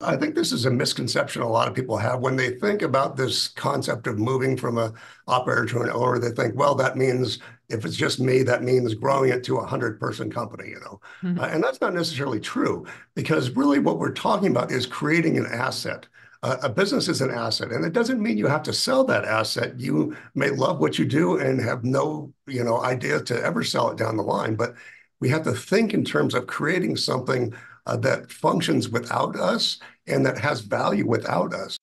I think this is a misconception a lot of people have when they think about this concept of moving from a operator to an owner. They think, well, that means if it's just me, that means growing it to a 100-person company, and that's not necessarily true because really what we're talking about is creating an asset. A business is an asset, and it doesn't mean you have to sell that asset. You may love what you do and have no, idea to ever sell it down the line, but we have to think in terms of creating something that functions without us and that has value without us.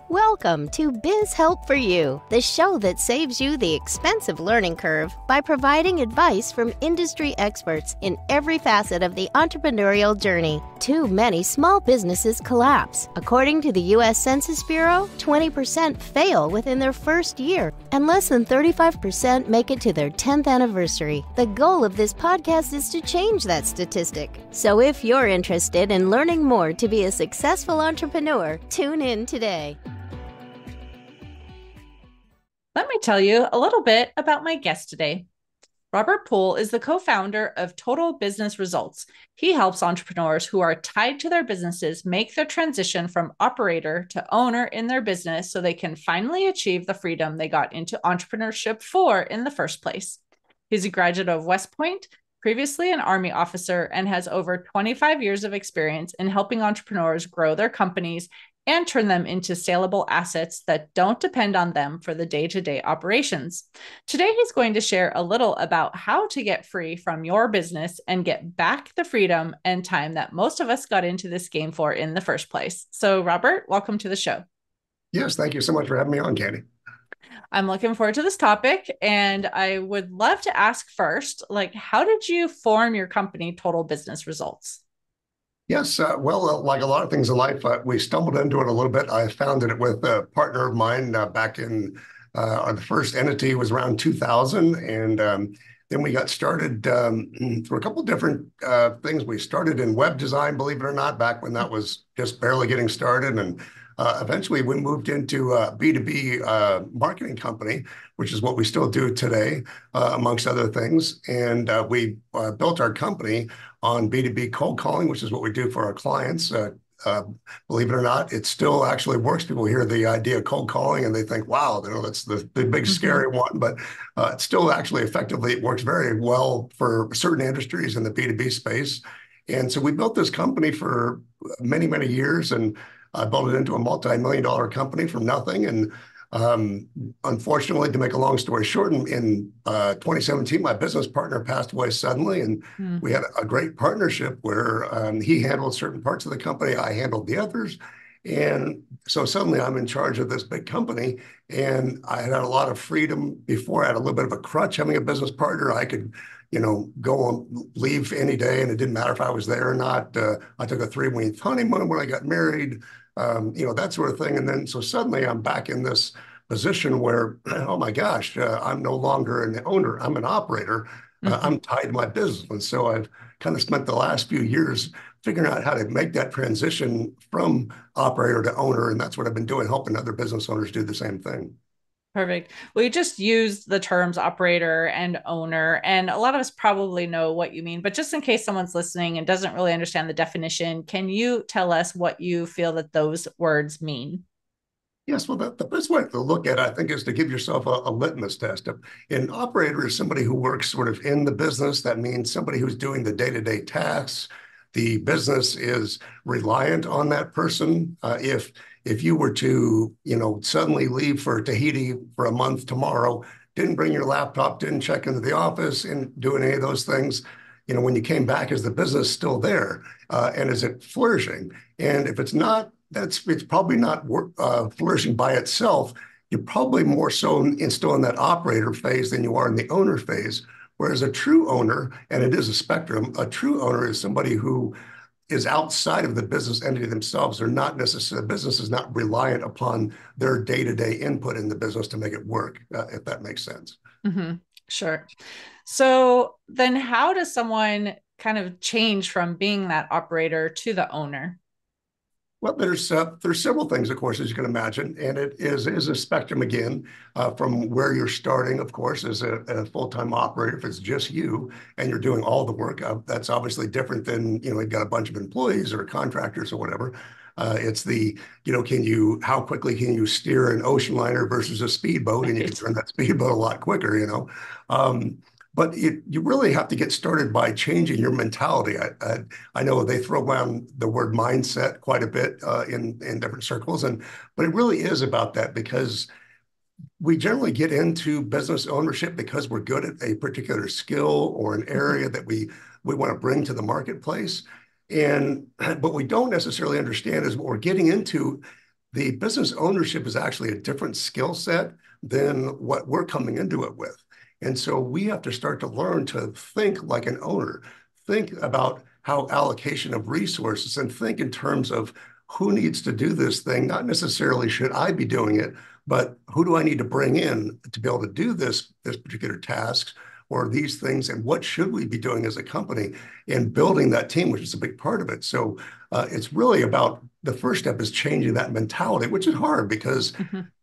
Welcome to Biz Help for You, the show that saves you the expensive learning curve by providing advice from industry experts in every facet of the entrepreneurial journey. Too many small businesses collapse. According to the U.S. Census Bureau, 20% fail within their first year, and less than 35% make it to their 10th anniversary. The goal of this podcast is to change that statistic. So if you're interested in learning more to be a successful entrepreneur, tune in today. Let me tell you a little bit about my guest today. Robert Poole is the co-founder of Total Business Results. He helps entrepreneurs who are tied to their businesses make the transition from operator to owner in their business so they can finally achieve the freedom they got into entrepreneurship for in the first place. He's a graduate of West Point, previously an Army officer, and has over 25 years of experience in helping entrepreneurs grow their companies and turn them into saleable assets that don't depend on them for the day-to-day operations. Today, he's going to share a little about how to get free from your business and get back the freedom and time that most of us got into this game for in the first place. So, Robert, welcome to the show. Yes, thank you so much for having me on, Candy. I'm looking forward to this topic, and I would love to ask first, how did you form your company, Total Business Results? Yes, like a lot of things in life, we stumbled into it a little bit. I founded it with a partner of mine back in the first entity was around 2000, and then we got started through a couple different things. We started in web design, believe it or not, back when that was just barely getting started, and eventually we moved into a B2B marketing company, which is what we still do today, amongst other things. And we built our company on B2B cold calling, which is what we do for our clients. Believe it or not, it still actually works. People hear the idea of cold calling and they think, wow, that's the big scary one, but it still actually effectively, it works very well for certain industries in the B2B space. And so we built this company for many, many years, and I built it into a multi-million-dollar company from nothing. And unfortunately, to make a long story short, in 2017, my business partner passed away suddenly, and we had a great partnership where he handled certain parts of the company, I handled the others. And so suddenly I'm in charge of this big company, and I had a lot of freedom before. I had a little bit of a crutch having a business partner. I could go on leave any day, and it didn't matter if I was there or not. I took a 3-week honeymoon when I got married, that sort of thing. And then so suddenly I'm back in this position where, oh my gosh, I'm no longer an owner. I'm an operator. I'm tied to my business. And so I've kind of spent the last few years figuring out how to make that transition from operator to owner. And that's what I've been doing, helping other business owners do the same thing. Perfect. Well, you just used the terms operator and owner, and a lot of us probably know what you mean, but just in case someone's listening and doesn't really understand the definition, can you tell us what you feel that those words mean? Yes, well, the best way to look at it, I think, is to give yourself a litmus test. An operator is somebody who works sort of in the business. That means somebody who's doing the day-to-day tasks. The business is reliant on that person. If you were to, suddenly leave for Tahiti for a month tomorrow, didn't bring your laptop, didn't check into the office, and do any of those things, when you came back, is the business still there? And is it flourishing? And if it's not, it's probably not flourishing by itself. You're probably more so still in that operator phase than you are in the owner phase. Whereas a true owner, and it is a spectrum, a true owner is somebody who is outside of the business entity themselves. They're not necessarily, the business is not reliant upon their day-to-day input in the business to make it work, if that makes sense. Mm-hmm. Sure. So then how does someone kind of change from being that operator to the owner? Well, there's several things, of course, as you can imagine, and it is a spectrum again from where you're starting, of course, as a full-time operator. If it's just you and you're doing all the work, that's obviously different than you've got a bunch of employees or contractors or whatever. It's how quickly can you steer an ocean liner versus a speedboat, and you can Right. turn that speedboat a lot quicker. But you really have to get started by changing your mentality. I know they throw around the word mindset quite a bit in different circles, but it really is about that because we generally get into business ownership because we're good at a particular skill or an area that we want to bring to the marketplace. And what we don't necessarily understand is what we're getting into. The business ownership is actually a different skill set than what we're coming into it with. And so we have to start to learn to think like an owner, think about how allocation of resources, and think in terms of who needs to do this thing, not necessarily should I be doing it, but who do I need to bring in to be able to do this particular task or these things, and what should we be doing as a company in building that team, which is a big part of it. So it's really about the first step is changing that mentality, which is hard because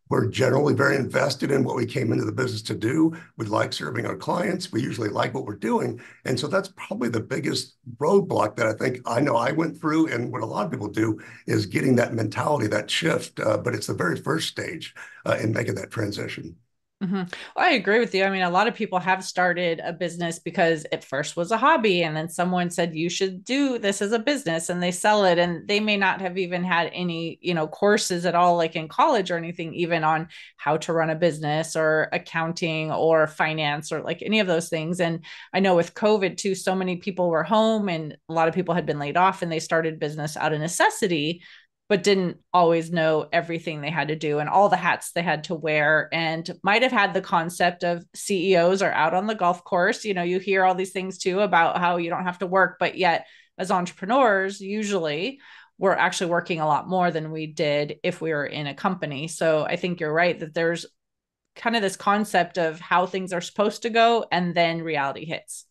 we're generally very invested in what we came into the business to do. We like serving our clients. We usually like what we're doing. And so that's probably the biggest roadblock that I know I went through, and what a lot of people do is getting that mentality, that shift. But it's the very first stage in making that transition. Well, I agree with you. I mean, a lot of people have started a business because it first was a hobby, and then someone said you should do this as a business, and they sell it, and they may not have even had any, courses at all, like in college or anything, even on how to run a business or accounting or finance or like any of those things. And I know with COVID too, so many people were home and a lot of people had been laid off, and they started business out of necessity, but didn't always know everything they had to do and all the hats they had to wear, and might have had the concept of CEOs are out on the golf course. You hear all these things too about how you don't have to work, but yet as entrepreneurs, usually we're actually working a lot more than we did if we were in a company. So I think you're right that there's kind of this concept of how things are supposed to go, and then reality hits.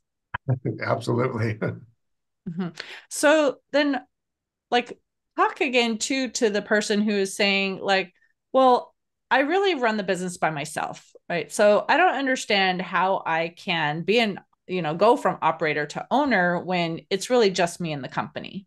Absolutely. Mm-hmm. So then, like, talk again too to the person who is saying like, well, I really run the business by myself, right? So I don't understand how I can go from operator to owner when it's really just me and the company.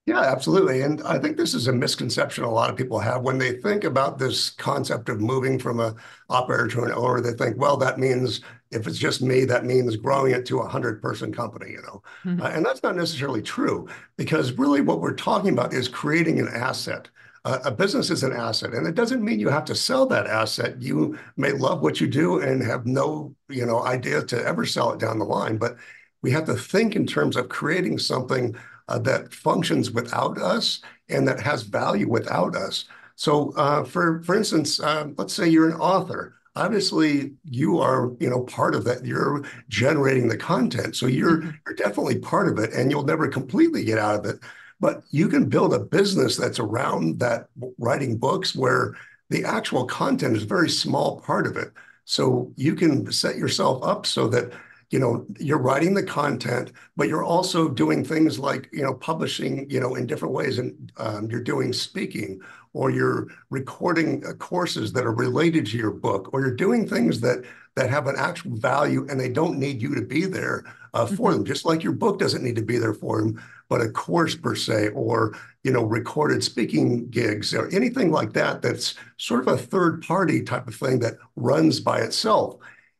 Yeah, absolutely. And I think this is a misconception a lot of people have when they think about this concept of moving from a operator to an owner. They think, well, that means if it's just me, that means growing it to a 100-person company. Mm-hmm. And that's not necessarily true, because really what we're talking about is creating an asset. A business is an asset, and it doesn't mean you have to sell that asset. You may love what you do and have no, idea to ever sell it down the line, but we have to think in terms of creating something that functions without us and that has value without us. So, for instance, let's say you're an author. Obviously, you are, part of that. You're generating the content, so Mm-hmm. you're definitely part of it, and you'll never completely get out of it. But you can build a business that's around that, writing books, where the actual content is a very small part of it. So you can set yourself up so that you're writing the content, but you're also doing things like, publishing, in different ways. And you're doing speaking, or you're recording courses that are related to your book, or you're doing things that have an actual value, and they don't need you to be there for Mm-hmm. them, just like your book doesn't need to be there for them, but a course per se, or, recorded speaking gigs or anything like that, that's sort of a third party type of thing that runs by itself.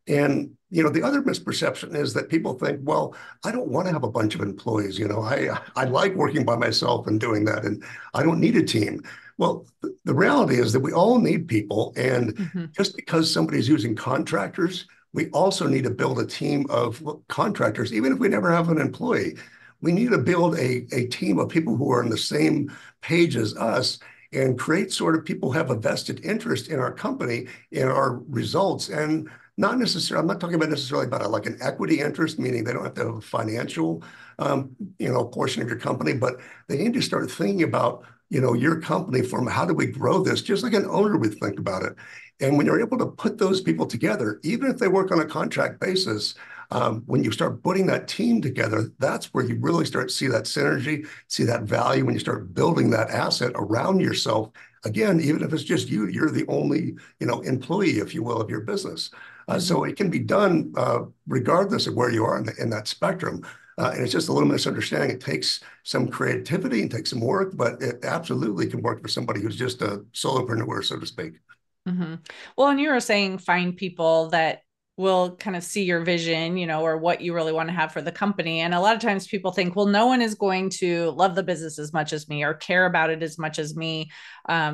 And the other misperception is that people think, well, I don't want to have a bunch of employees. I like working by myself and doing that, and I don't need a team. Well, the reality is that we all need people, and Mm-hmm. just because somebody's using contractors, we also need to build a team of contractors, even if we never have an employee. We need to build a team of people who are on the same page as us, and create sort of people who have a vested interest in our company, in our results, and not necessarily, I'm not talking about necessarily about like an equity interest, meaning they don't have to have a financial, portion of your company, but they need to start thinking about, your company from how do we grow this, just like an owner would think about it. And when you're able to put those people together, even if they work on a contract basis, When you start putting that team together, that's where you really start to see that synergy, see that value when you start building that asset around yourself. Again, even if it's just you, you're the only, employee, if you will, of your business. So it can be done regardless of where you are in that spectrum. And it's just a little misunderstanding. It takes some creativity and takes some work, but it absolutely can work for somebody who's just a solopreneur, so to speak. Well, and you were saying find people that will kind of see your vision, or what you really want to have for the company. And a lot of times people think, well, no one is going to love the business as much as me or care about it as much as me.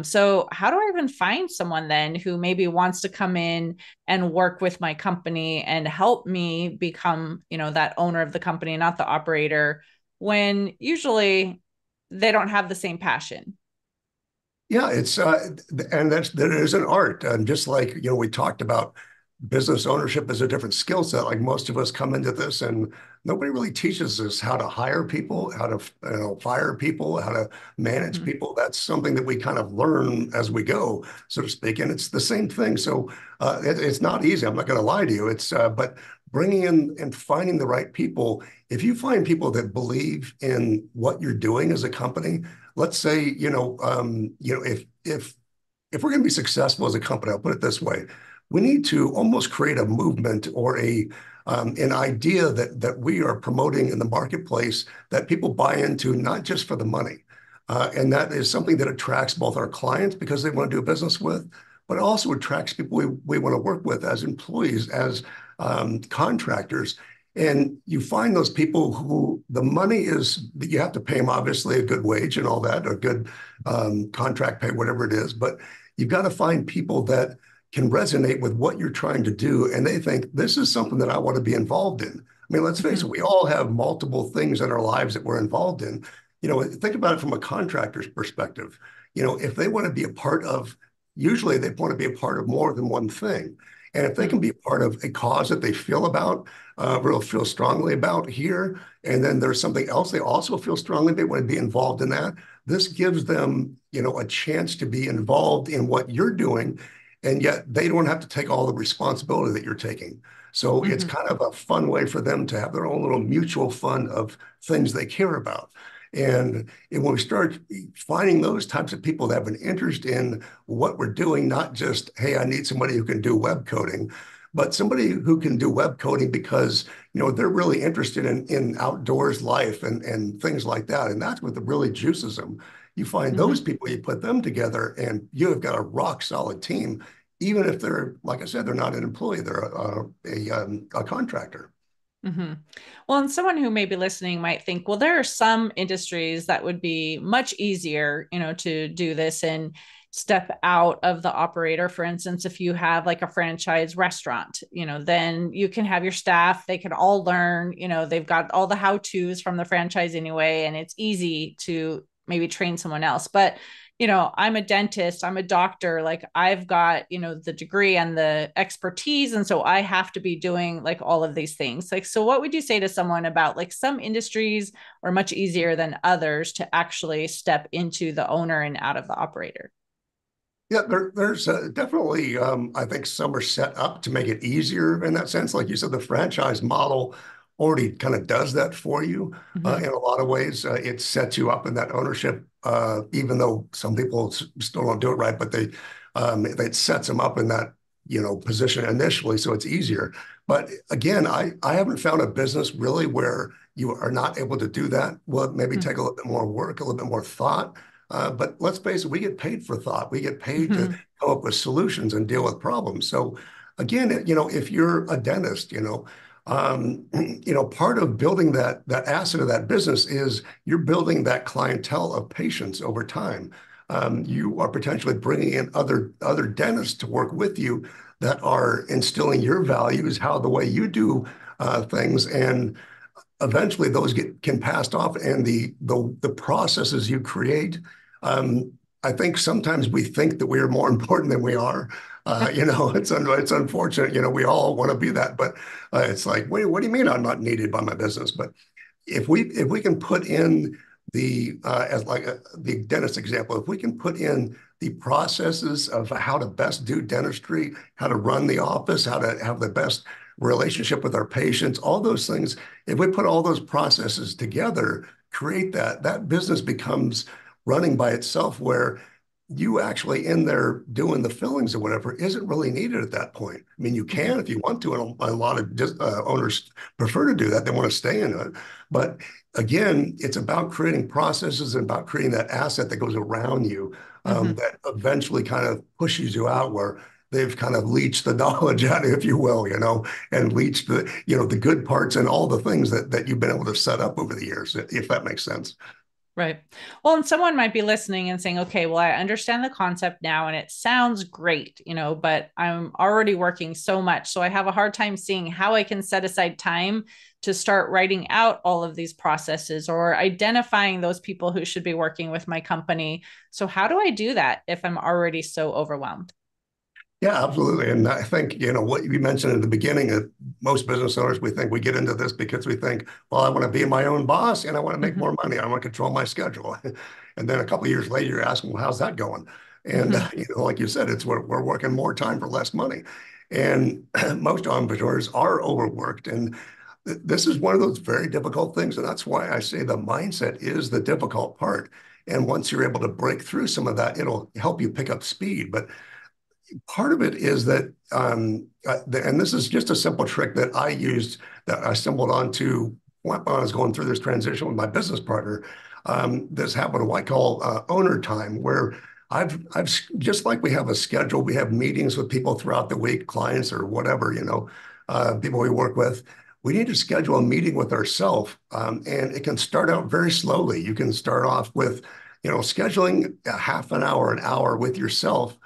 So how do I even find someone then who maybe wants to come in and work with my company and help me become, that owner of the company, not the operator, when usually they don't have the same passion? Yeah, and there is an art, and just like we talked about, business ownership is a different skill set. Like most of us come into this, and nobody really teaches us how to hire people, how to fire people, how to manage people. That's something that we kind of learn as we go, so to speak. And it's the same thing. So it's not easy. I'm not going to lie to you. But bringing in and finding the right people. If you find people that believe in what you're doing as a company, let's say, if we're going to be successful as a company, I'll put it this way, we need to almost create a movement or an idea that we are promoting in the marketplace that people buy into, not just for the money. And that is something that attracts both our clients because they want to do business with, but it also attracts people we want to work with as employees, as contractors. And you find those people who the money is, you have to pay them obviously a good wage and all that, a good contract pay, whatever it is. But you've got to find people that can resonate with what you're trying to do. And they think, this is something that I want to be involved in. I mean, let's face it, we all have multiple things in our lives that we're involved in. Think about it from a contractor's perspective. If they want to be a part of, usually they want to be a part of more than one thing. And if they can be a part of a cause that they feel about, feel strongly about here, and then there's something else they also feel strongly, they want to be involved in that. This gives them, a chance to be involved in what you're doing, and yet they don't have to take all the responsibility that you're taking. So it's kind of a fun way for them to have their own little mutual fund of things they care about. And when we start finding those types of people that have an interest in what we're doing, not just, hey, I need somebody who can do web coding, but somebody who can do web coding because, they're really interested in outdoors life and things like that. And that's what really juices them. You find those people, you put them together, and you have got a rock solid team, even if they're, like I said, they're not an employee, they're a contractor. Well, and someone who may be listening might think, well, there are some industries that would be much easier, to do this and step out of the operator. For instance, if you have like a franchise restaurant, then you can have your staff, they can all learn, they've got all the how-tos from the franchise anyway, and it's easy to maybe train someone else. But I'm a dentist, I'm a doctor, like I've got, the degree and the expertise. And so I have to be doing like all of these things. Like, so what would you say to someone about like some industries are much easier than others to actually step into the owner and out of the operator? Yeah, there's definitely, I think some are set up to make it easier in that sense. Like you said, the franchise model already kind of does that for you in a lot of ways. It sets you up in that ownership, even though some people still don't do it right, but it sets them up in that position initially, so it's easier. But again, I haven't found a business really where you are not able to do that. Well, maybe take a little bit more work, a little bit more thought. But let's face it, we get paid for thought. We get paid to come up with solutions and deal with problems. So again, if you're a dentist, part of building that asset of that business is you're building that clientele of patients over time. You are potentially bringing in other dentists to work with you that are instilling your values, how the way you do things, and eventually those can passed off, and the processes you create. I think sometimes we think that we are more important than we are. It's unfortunate. We all want to be that, but it's like, wait, what do you mean I'm not needed by my business? But if we can put in the dentist example, if we can put in the processes of how to best do dentistry, how to run the office, how to have the best relationship with our patients, all those things. If we put all those processes together, create that business becomes running by itself, where you actually in there doing the fillings or whatever isn't really needed at that point. I mean, you can if you want to, and a lot of owners prefer to do that. They want to stay in it. But again, it's about creating processes and about creating that asset that goes around you, that eventually kind of pushes you out where they've kind of leached the knowledge out, if you will, and leached the good parts and all the things that you've been able to set up over the years, if that makes sense. Right. Well, and someone might be listening and saying, okay, well, I understand the concept now and it sounds great, but I'm already working so much. So I have a hard time seeing how I can set aside time to start writing out all of these processes or identifying those people who should be working with my company. So how do I do that if I'm already so overwhelmed? Yeah, absolutely. And I think, what you mentioned at the beginning, of most business owners, we think we get into this because we think, well, I want to be my own boss and I want to make more money. I want to control my schedule. And then a couple of years later, you're asking, well, how's that going? And, like you said, we're working more time for less money. And most entrepreneurs are overworked. And this is one of those very difficult things. And that's why I say the mindset is the difficult part. And once you're able to break through some of that, it'll help you pick up speed. But part of it is that, and this is just a simple trick that I used, that I stumbled onto when I was going through this transition with my business partner. This happened to what I call owner time, where I've just like we have a schedule, we have meetings with people throughout the week, clients or whatever, people we work with. We need to schedule a meeting with ourselves, and it can start out very slowly. You can start off with, scheduling a half an hour with yourself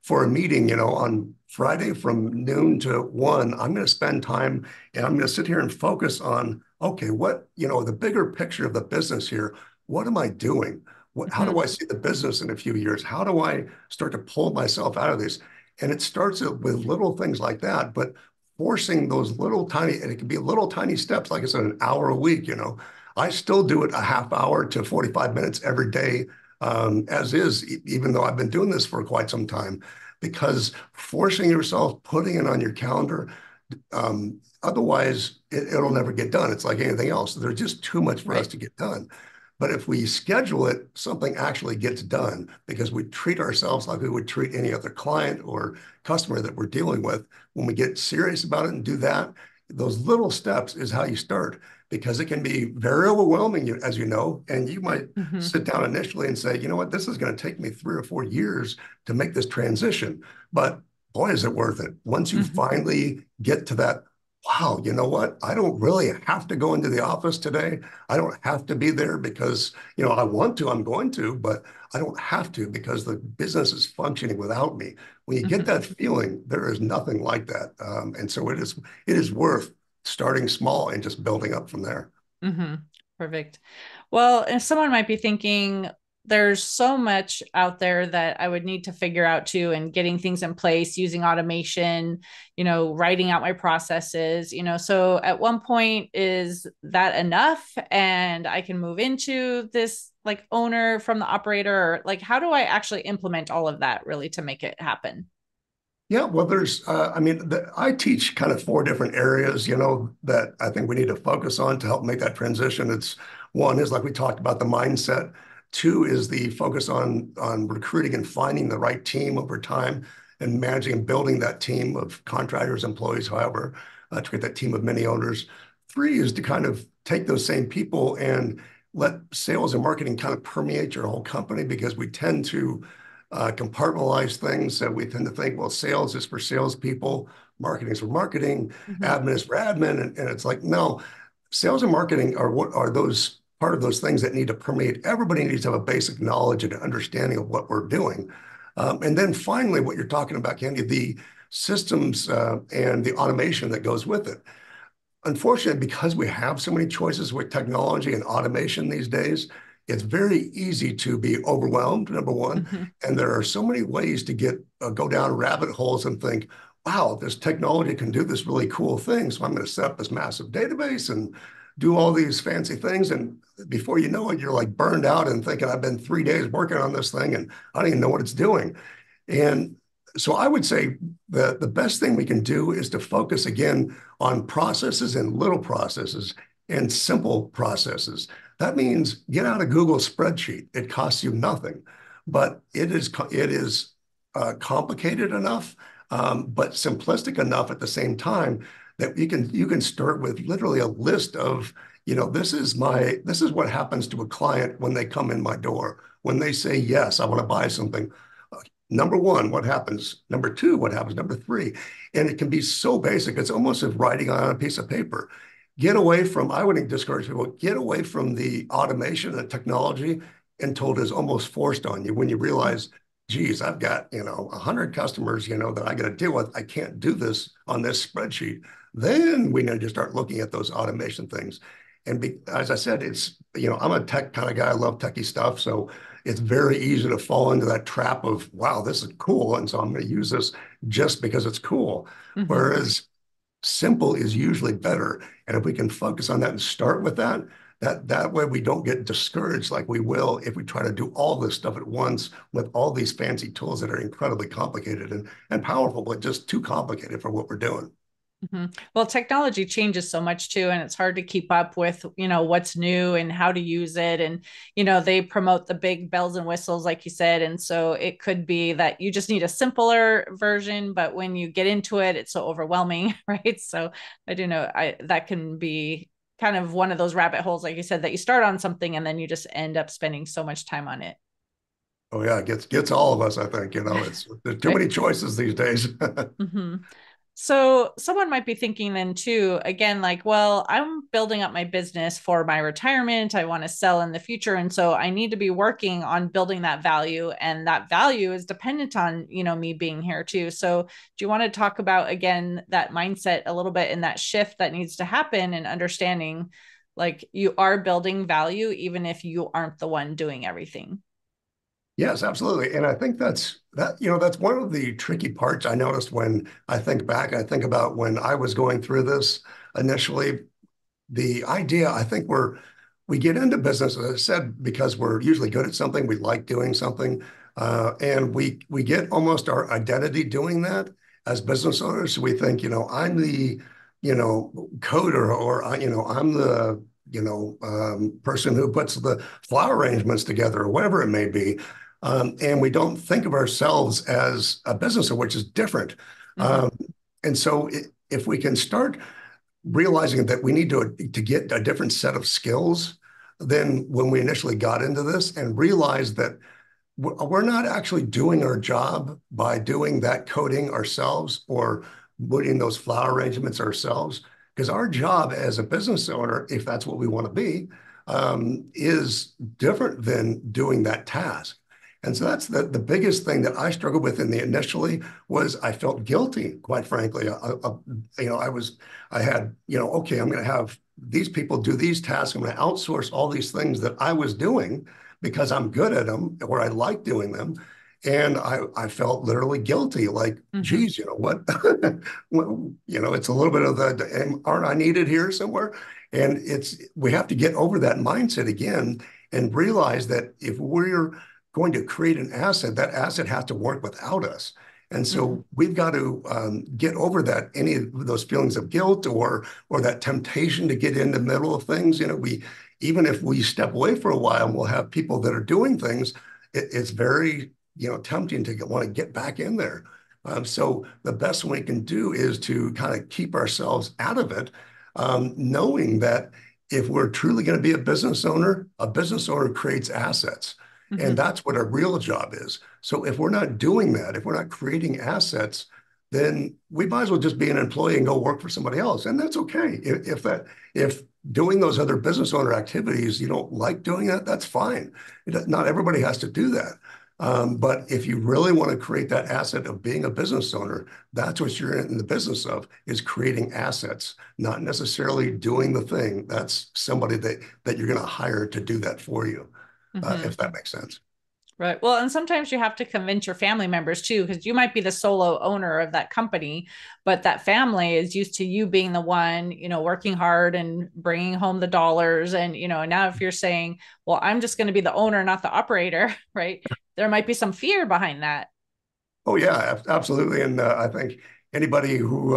for a meeting, on Friday from noon to 1. I'm going to spend time and I'm going to sit here and focus on, okay, what, the bigger picture of the business here. What am I doing? How do I see the business in a few years? How do I start to pull myself out of this? And it starts with little things like that, but forcing those little tiny, and it can be little tiny steps, like I said, an hour a week, I still do it a half hour to 45 minutes every day, as is, even though I've been doing this for quite some time, because forcing yourself, putting it on your calendar, otherwise it'll never get done. It's like anything else. There's just too much for us to get done. But if we schedule it, something actually gets done because we treat ourselves like we would treat any other client or customer that we're dealing with. When we get serious about it and do that, those little steps is how you start, because it can be very overwhelming, as you know, and you might sit down initially and say, you know what, this is going to take me 3 or 4 years to make this transition. But boy, is it worth it. Once you finally get to that, wow, you know what, I don't really have to go into the office today. I don't have to be there because, I want to, I'm going to, but I don't have to because the business is functioning without me. When you get that feeling, there is nothing like that. And so it is worth starting small and just building up from there. Perfect. Well, and someone might be thinking, there's so much out there that I would need to figure out too, and getting things in place, using automation, writing out my processes, so at one point, is that enough? And I can move into this like owner from the operator, or like, how do I actually implement all of that really to make it happen? Yeah, well, I teach kind of 4 different areas, that I think we need to focus on to help make that transition. It's one is like we talked about, the mindset. 2 is the focus on recruiting and finding the right team over time and managing and building that team of contractors, employees, however, to get that team of many owners. 3 is to kind of take those same people and let sales and marketing kind of permeate your whole company, because we tend to compartmentalize things. So we tend to think, well, sales is for salespeople, marketing is for marketing, admin is for admin. And it's like, no, sales and marketing are those part of those things that need to permeate. Everybody needs to have a basic knowledge and understanding of what we're doing. And then finally, what you're talking about, Candy, the systems and the automation that goes with it. Unfortunately, because we have so many choices with technology and automation these days, it's very easy to be overwhelmed, number one. And there are so many ways to go down rabbit holes and think, wow, this technology can do this really cool thing. So I'm going to set up this massive database and do all these fancy things. And before you know it, you're like burned out and thinking, I've been 3 days working on this thing and I don't even know what it's doing. And So I would say the best thing we can do is to focus again on processes and little processes and simple processes. That means get out a Google spreadsheet. It costs you nothing, but it is complicated enough, but simplistic enough at the same time that you can start with literally a list of, this is what happens to a client when they come in my door. When they say, yes, I want to buy something. Number one, what happens? Number two, what happens? Number three. And it can be so basic. It's almost as writing on a piece of paper. I would discourage people, get away from the automation and technology until it is almost forced on you when you realize, geez, I've got, 100 customers, that I got to deal with. I can't do this on this spreadsheet. Then we need to start looking at those automation things. As I said, I'm a tech kind of guy. I love techie stuff. So it's very easy to fall into that trap of, wow, this is cool. And so I'm going to use this just because it's cool. Mm-hmm. Whereas simple is usually better. And if we can focus on that and start with that way we don't get discouraged like we will if we try to do all this stuff at once with all these fancy tools that are incredibly complicated and powerful, but just too complicated for what we're doing. Mm-hmm. Well, technology changes so much too, and it's hard to keep up with, what's new and how to use it. And, they promote the big bells and whistles, like you said. And so it could be that you just need a simpler version, but when you get into it, it's so overwhelming, right? So I do know that can be kind of one of those rabbit holes, like you said, that you start on something and then you just end up spending so much time on it. Oh yeah, it gets all of us, I think, there's too many choices these days. Mm-hmm. So someone might be thinking then too, again, like, well, I'm building up my business for my retirement. I want to sell in the future. And so I need to be working on building that value. And that value is dependent on, me being here too. So do you want to talk about, again, that mindset a little bit and that shift that needs to happen and understanding like you are building value, even if you aren't the one doing everything? Yes, absolutely. And I think that's one of the tricky parts I noticed when I think back. I think about when I was going through this initially. The idea, I think we get into business, as I said, because we're usually good at something. We like doing something. And we get almost our identity doing that as business owners. So we think, I'm the, coder, or, I'm the, person who puts the flower arrangements together, or whatever it may be. And we don't think of ourselves as a business, which is different. Mm-hmm. And so if we can start realizing that we need to get a different set of skills than when we initially got into this, and realize that we're not actually doing our job by doing that coding ourselves or putting those flower arrangements ourselves. Because our job as a business owner, if that's what we want to be, is different than doing that task. And so that's the biggest thing that I struggled with initially was I felt guilty, quite frankly. I had, okay, I'm going to have these people do these tasks. I'm going to outsource all these things that I was doing because I'm good at them or I like doing them. And I felt literally guilty, like, Mm-hmm. geez, what, well, it's a little bit of aren't I needed here somewhere? And we have to get over that mindset again and realize that if we're going to create an asset, that asset has to work without us. And so Mm-hmm. we've got to get over that, any of those feelings of guilt or that temptation to get in the middle of things. Even if we step away for a while, and we'll have people that are doing things, it's very tempting to want to get back in there. So the best we can do is to kind of keep ourselves out of it, knowing that if we're truly going to be a business owner creates assets. Mm-hmm. And that's what our real job is. So if we're not doing that, if we're not creating assets, then we might as well just be an employee and go work for somebody else. And that's okay. If doing those other business owner activities, you don't like doing that, that's fine. Not everybody has to do that. But if you really want to create that asset of being a business owner, that's what you're in the business of, is creating assets, not necessarily doing the thing. That's somebody that you're going to hire to do that for you. Mm-hmm. If that makes sense. Right. Well, and sometimes you have to convince your family members too, because you might be the solo owner of that company, but that family is used to you being the one, working hard and bringing home the dollars. And, now if you're saying, well, I'm just going to be the owner, not the operator, right? There might be some fear behind that. Oh yeah, absolutely. And I think anybody who,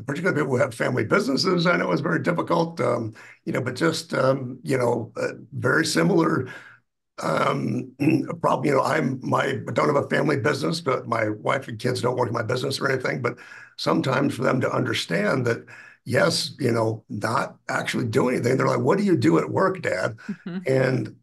particularly people who have family businesses, I know is very difficult. But just very similar problem. I don't have a family business, but my wife and kids don't work in my business or anything. But sometimes for them to understand that, yes, not actually doing anything, they're like, "What do you do at work, Dad?" Mm-hmm. And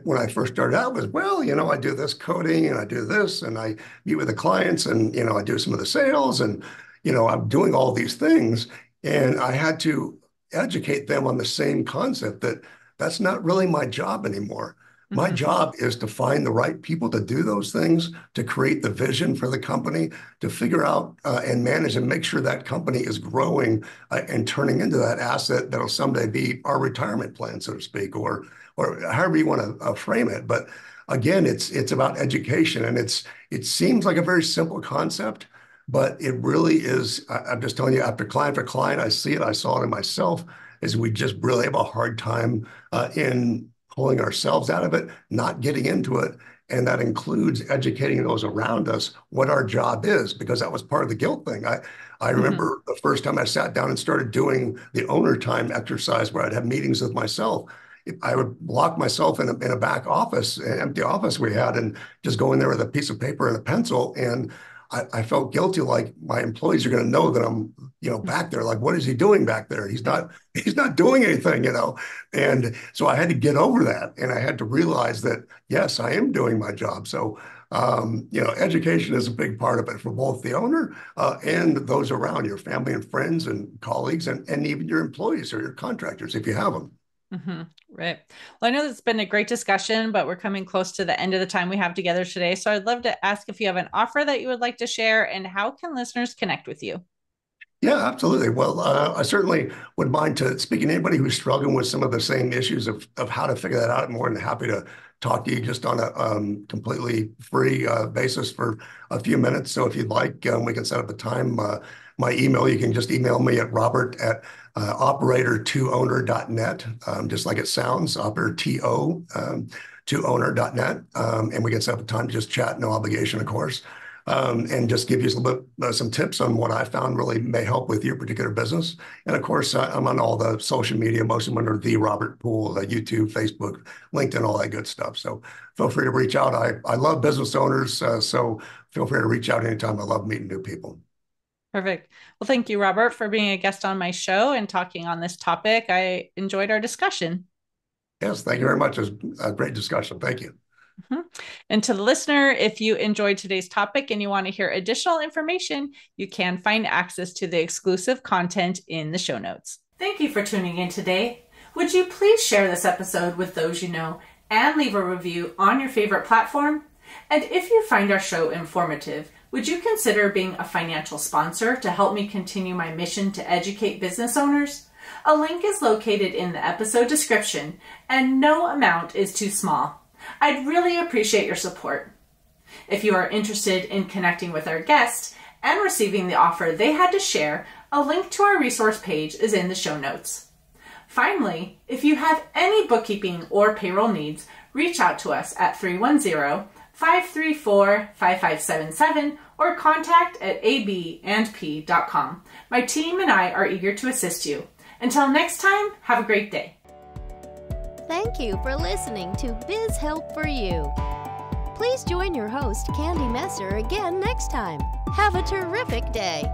when I first started out, it was, well, I do this coding and I do this and I meet with the clients and I do some of the sales and I'm doing all these things, and I had to educate them on the same concept that that's not really my job anymore. My Mm-hmm. job is to find the right people to do those things, to create the vision for the company, to figure out and manage and make sure that company is growing and turning into that asset that'll someday be our retirement plan, so to speak, or however you want to frame it. But again, it's about education, and it seems like a very simple concept, but it really is. I'm just telling you, after client, I see it. I saw it in myself. Is we just really have a hard time in pulling ourselves out of it, not getting into it. And that includes educating those around us what our job is, because that was part of the guilt thing. I remember the first time I sat down and started doing the owner time exercise where I'd have meetings with myself. I would lock myself in a back office, an empty office we had, and just go in there with a piece of paper and a pencil. And I felt guilty, like my employees are going to know that I'm, back there. Like, what is he doing back there? He's not doing anything, And so I had to get over that, and I had to realize that yes, I am doing my job. So, education is a big part of it for both the owner and those around, your family and friends and colleagues, and even your employees or your contractors if you have them. Mm-hmm. Right. Well, I know it's been a great discussion, but we're coming close to the end of the time we have together today. So I'd love to ask if you have an offer that you would like to share, and how can listeners connect with you? Yeah, absolutely. Well, I certainly would mind to speaking to anybody who's struggling with some of the same issues of how to figure that out. I'm more than happy to talk to you just on a completely free basis for a few minutes. So if you'd like, we can set up a time. My email, you can just email me at Robert at operator2owner.net, just like it sounds, operator to owner.net. And we can set up a time to just chat, no obligation, of course. And just give you a little bit, some tips on what I found really may help with your particular business. And of course, I'm on all the social media, most of them under the Robert Poole, YouTube, Facebook, LinkedIn, all that good stuff. So feel free to reach out. I love business owners, so feel free to reach out anytime. I love meeting new people. Perfect. Well, thank you, Robert, for being a guest on my show and talking on this topic. I enjoyed our discussion. Yes, thank you very much. It was a great discussion. Thank you. Mm-hmm. And to the listener, if you enjoyed today's topic and you want to hear additional information, you can find access to the exclusive content in the show notes. Thank you for tuning in today. Would you please share this episode with those you know and leave a review on your favorite platform? And if you find our show informative, would you consider being a financial sponsor to help me continue my mission to educate business owners? A link is located in the episode description, and no amount is too small. I'd really appreciate your support. If you are interested in connecting with our guest and receiving the offer they had to share, a link to our resource page is in the show notes. Finally, if you have any bookkeeping or payroll needs, reach out to us at 310-534-5577 or contact at abandp.com. My team and I are eager to assist you. Until next time, have a great day. Thank you for listening to Biz Help for You. Please join your host, Candy Messer, again next time. Have a terrific day.